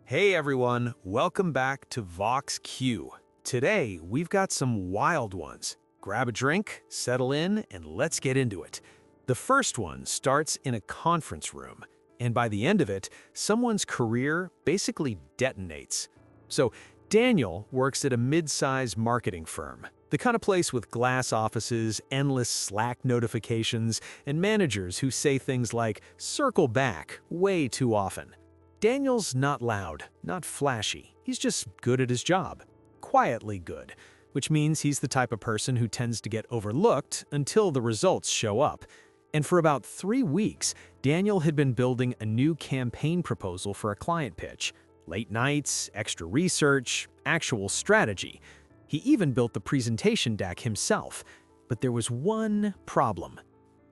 Hey everyone, welcome back to Vox Q. Today, we've got some wild ones. Grab a drink, settle in, and let's get into it. The first one starts in a conference room, and by the end of it, someone's career basically detonates. So, Daniel works at a mid-size marketing firm, the kind of place with glass offices, endless Slack notifications, and managers who say things like, "circle back," way too often. Daniel's not loud, not flashy. He's just good at his job. Quietly good, which means he's the type of person who tends to get overlooked until the results show up. And for about 3 weeks, Daniel had been building a new campaign proposal for a client pitch. Late nights, extra research, actual strategy. He even built the presentation deck himself. But there was one problem.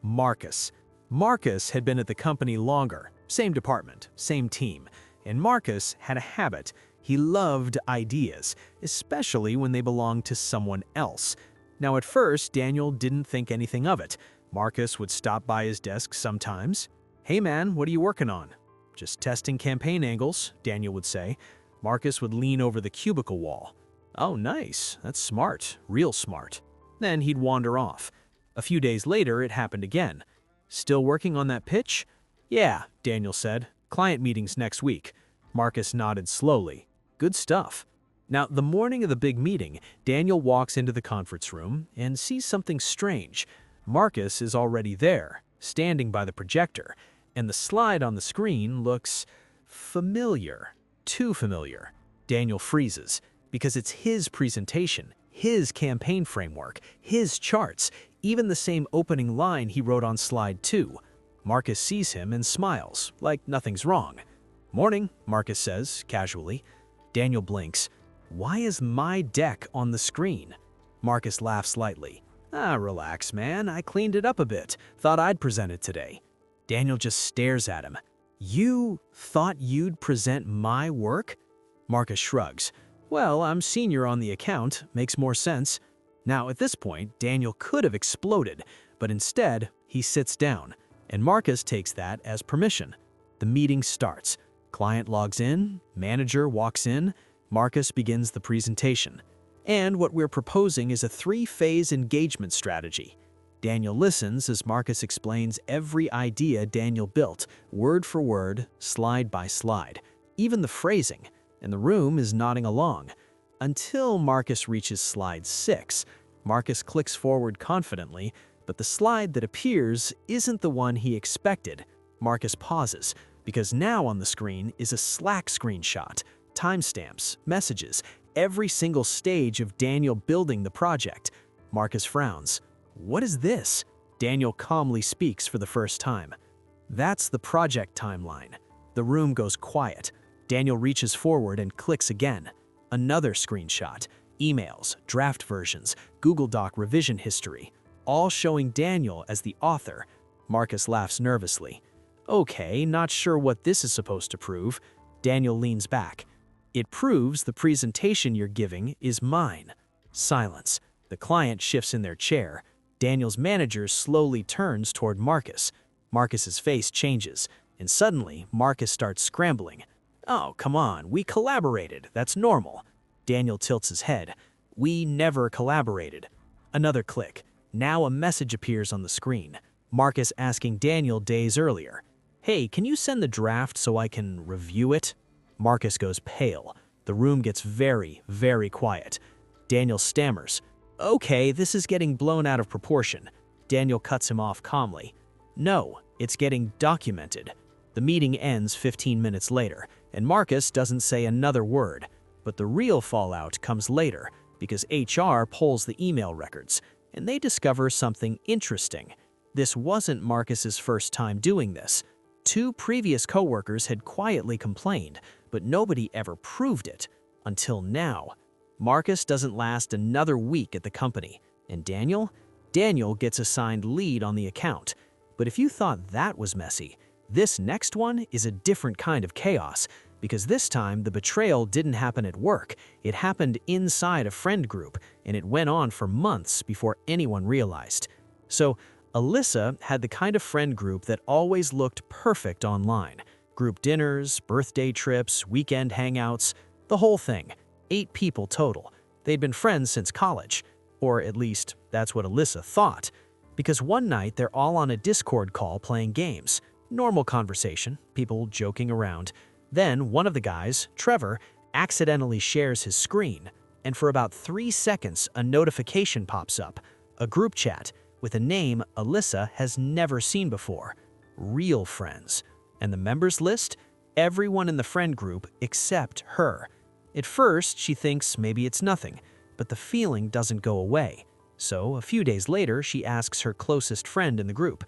Marcus. Marcus had been at the company longer. Same department, same team. And Marcus had a habit. He loved ideas, especially when they belonged to someone else. Now at first, Daniel didn't think anything of it. Marcus would stop by his desk sometimes. "Hey man, what are you working on?" "Just testing campaign angles," Daniel would say. Marcus would lean over the cubicle wall. "Oh nice, that's smart, real smart." Then he'd wander off. A few days later, it happened again. "Still working on that pitch?" "Yeah," Daniel said. "Client meetings next week." Marcus nodded slowly. "Good stuff." Now, the morning of the big meeting, Daniel walks into the conference room and sees something strange. Marcus is already there, standing by the projector, and the slide on the screen looks familiar. Too familiar. Daniel freezes, because it's his presentation, his campaign framework, his charts, even the same opening line he wrote on slide 2. Marcus sees him and smiles, like nothing's wrong. "Morning," Marcus says, casually. Daniel blinks. "Why is my deck on the screen?" Marcus laughs lightly. Relax, man. I cleaned it up a bit. Thought I'd present it today." Daniel just stares at him. "You thought you'd present my work?" Marcus shrugs. "Well, I'm senior on the account. Makes more sense." Now, at this point, Daniel could have exploded, but instead, he sits down. And Marcus takes that as permission. The meeting starts. Client logs in, manager walks in, Marcus begins the presentation. And what we're proposing is a 3-phase engagement strategy. Daniel listens as Marcus explains every idea Daniel built, word for word, slide by slide, even the phrasing, and the room is nodding along. Until Marcus reaches slide 6, Marcus clicks forward confidently, but the slide that appears isn't the one he expected. Marcus pauses, because now on the screen is a Slack screenshot, timestamps, messages, every single stage of Daniel building the project. Marcus frowns. "What is this?" Daniel calmly speaks for the first time. "That's the project timeline." The room goes quiet. Daniel reaches forward and clicks again. Another screenshot, emails, draft versions, Google Doc revision history, all showing Daniel as the author. Marcus laughs nervously. "Okay, not sure what this is supposed to prove." Daniel leans back. "It proves the presentation you're giving is mine." Silence. The client shifts in their chair. Daniel's manager slowly turns toward Marcus. Marcus's face changes, and suddenly Marcus starts scrambling. "Oh, come on, we collaborated. That's normal." Daniel tilts his head. "We never collaborated." Another click. Now a message appears on the screen. Marcus asking Daniel days earlier, "Hey, can you send the draft so I can review it?" Marcus goes pale. The room gets very, very quiet. Daniel stammers. "Okay, this is getting blown out of proportion." Daniel cuts him off calmly. "No, it's getting documented." The meeting ends 15 minutes later, and Marcus doesn't say another word. But the real fallout comes later, because HR pulls the email records, and they discover something interesting. This wasn't Marcus's first time doing this. 2 previous coworkers had quietly complained, but nobody ever proved it. Until now. Marcus doesn't last another week at the company. And Daniel? Daniel gets assigned lead on the account. But if you thought that was messy, this next one is a different kind of chaos, because this time the betrayal didn't happen at work. It happened inside a friend group, and it went on for months before anyone realized. So, Alyssa had the kind of friend group that always looked perfect online. Group dinners, birthday trips, weekend hangouts, the whole thing. 8 people total. They'd been friends since college. Or at least, that's what Alyssa thought. Because one night, they're all on a Discord call playing games. Normal conversation, people joking around. Then, one of the guys, Trevor, accidentally shares his screen. And for about 3 seconds, a notification pops up. A group chat with a name Alyssa has never seen before. Real friends. And the members list? Everyone in the friend group except her. At first, she thinks maybe it's nothing, but the feeling doesn't go away. So, a few days later, she asks her closest friend in the group,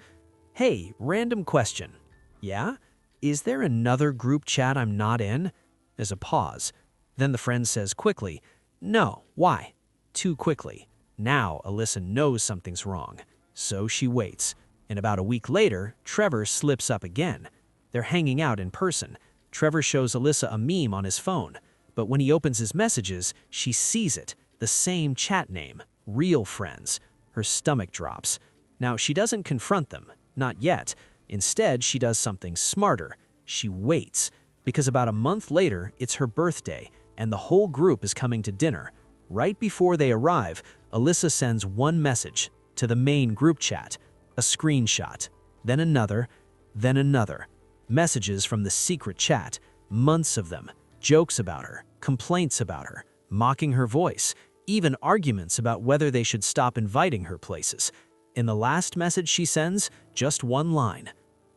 "Hey, random question. Yeah? Is there another group chat I'm not in?" There's a pause. Then the friend says quickly, "No, why?" Too quickly. Now, Alyssa knows something's wrong. So she waits. And about a week later, Trevor slips up again. They're hanging out in person. Trevor shows Alyssa a meme on his phone. But when he opens his messages, she sees it. The same chat name. Real friends. Her stomach drops. Now, she doesn't confront them. Not yet. Instead, she does something smarter. She waits. Because about a month later, it's her birthday, and the whole group is coming to dinner. Right before they arrive, Alyssa sends one message to the main group chat. A screenshot. Then another. Then another. Messages from the secret chat. Months of them. Jokes about her. Complaints about her. Mocking her voice. Even arguments about whether they should stop inviting her places. In the last message she sends, just one line.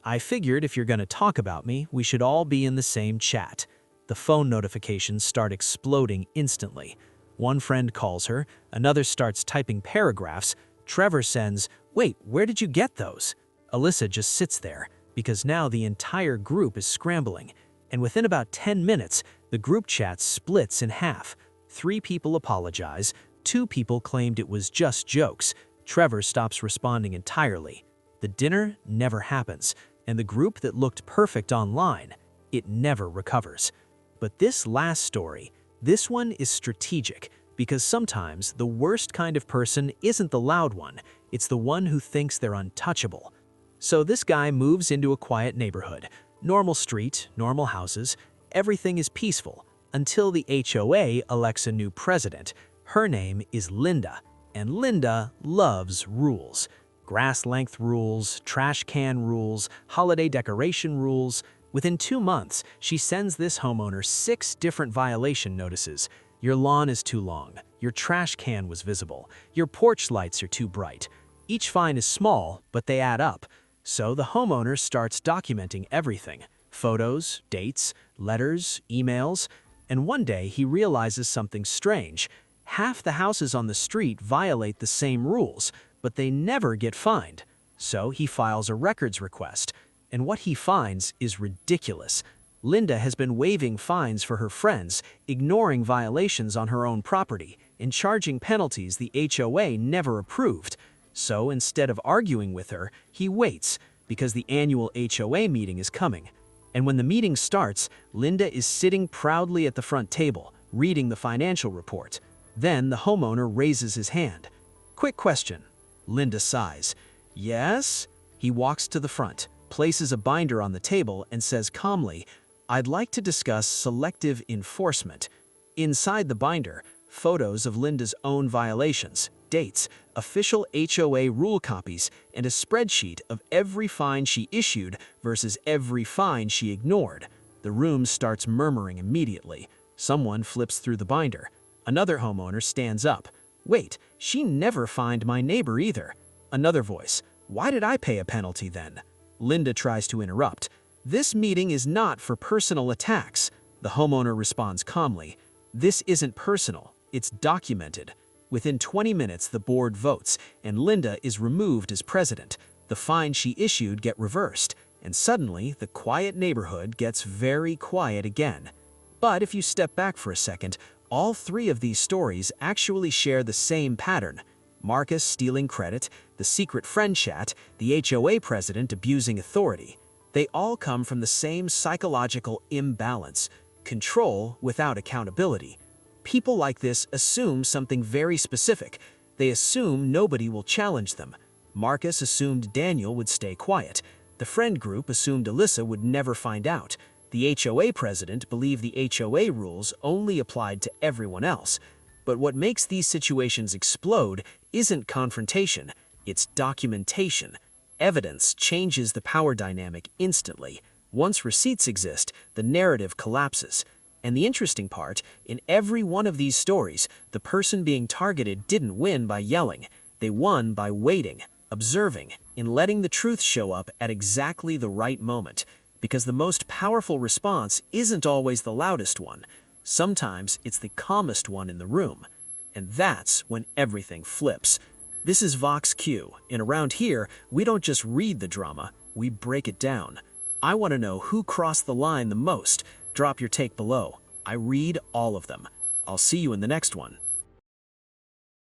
"I figured if you're going to talk about me, we should all be in the same chat." The phone notifications start exploding instantly. One friend calls her, another starts typing paragraphs. Trevor sends, "Wait, where did you get those?" Alyssa just sits there, because now the entire group is scrambling. And within about 10 minutes, the group chat splits in half. 3 people apologize, 2 people claimed it was just jokes. Trevor stops responding entirely. The dinner never happens, and the group that looked perfect online, it never recovers. But this last story, this one is strategic, because sometimes the worst kind of person isn't the loud one, it's the one who thinks they're untouchable. So this guy moves into a quiet neighborhood. Normal street, normal houses, everything is peaceful, until the HOA elects a new president. Her name is Linda, and Linda loves rules. Grass length rules, trash can rules, holiday decoration rules. Within 2 months, she sends this homeowner 6 different violation notices. Your lawn is too long. Your trash can was visible. Your porch lights are too bright. Each fine is small, but they add up. So the homeowner starts documenting everything. Photos, dates, letters, emails. And one day he realizes something strange. Half the houses on the street violate the same rules, but they never get fined. So he files a records request. And what he finds is ridiculous. Linda has been waiving fines for her friends, ignoring violations on her own property, and charging penalties the HOA never approved. So instead of arguing with her, he waits, because the annual HOA meeting is coming. And when the meeting starts, Linda is sitting proudly at the front table, reading the financial report. Then the homeowner raises his hand. "Quick question." Linda sighs. "Yes?" He walks to the front, places a binder on the table, and says calmly, "I'd like to discuss selective enforcement." Inside the binder, photos of Linda's own violations, dates, official HOA rule copies, and a spreadsheet of every fine she issued versus every fine she ignored. The room starts murmuring immediately. Someone flips through the binder. Another homeowner stands up. "Wait, she never fined my neighbor either." Another voice. "Why did I pay a penalty then?" Linda tries to interrupt. "This meeting is not for personal attacks." The homeowner responds calmly. "This isn't personal, it's documented." Within 20 minutes, the board votes, and Linda is removed as president. The fines she issued get reversed, and suddenly the quiet neighborhood gets very quiet again. But if you step back for a second, all 3 of these stories actually share the same pattern. Marcus stealing credit, the secret friend chat, the HOA president abusing authority. They all come from the same psychological imbalance, control without accountability. People like this assume something very specific. They assume nobody will challenge them. Marcus assumed Daniel would stay quiet. The friend group assumed Alyssa would never find out. The HOA president believed the HOA rules only applied to everyone else. But what makes these situations explode isn't confrontation, it's documentation. Evidence changes the power dynamic instantly. Once receipts exist, the narrative collapses. And the interesting part, in every one of these stories, the person being targeted didn't win by yelling. They won by waiting, observing, and letting the truth show up at exactly the right moment. Because the most powerful response isn't always the loudest one. Sometimes it's the calmest one in the room. And that's when everything flips. This is Vox Q, and around here, we don't just read the drama, we break it down. I want to know who crossed the line the most. Drop your take below. I read all of them. I'll see you in the next one.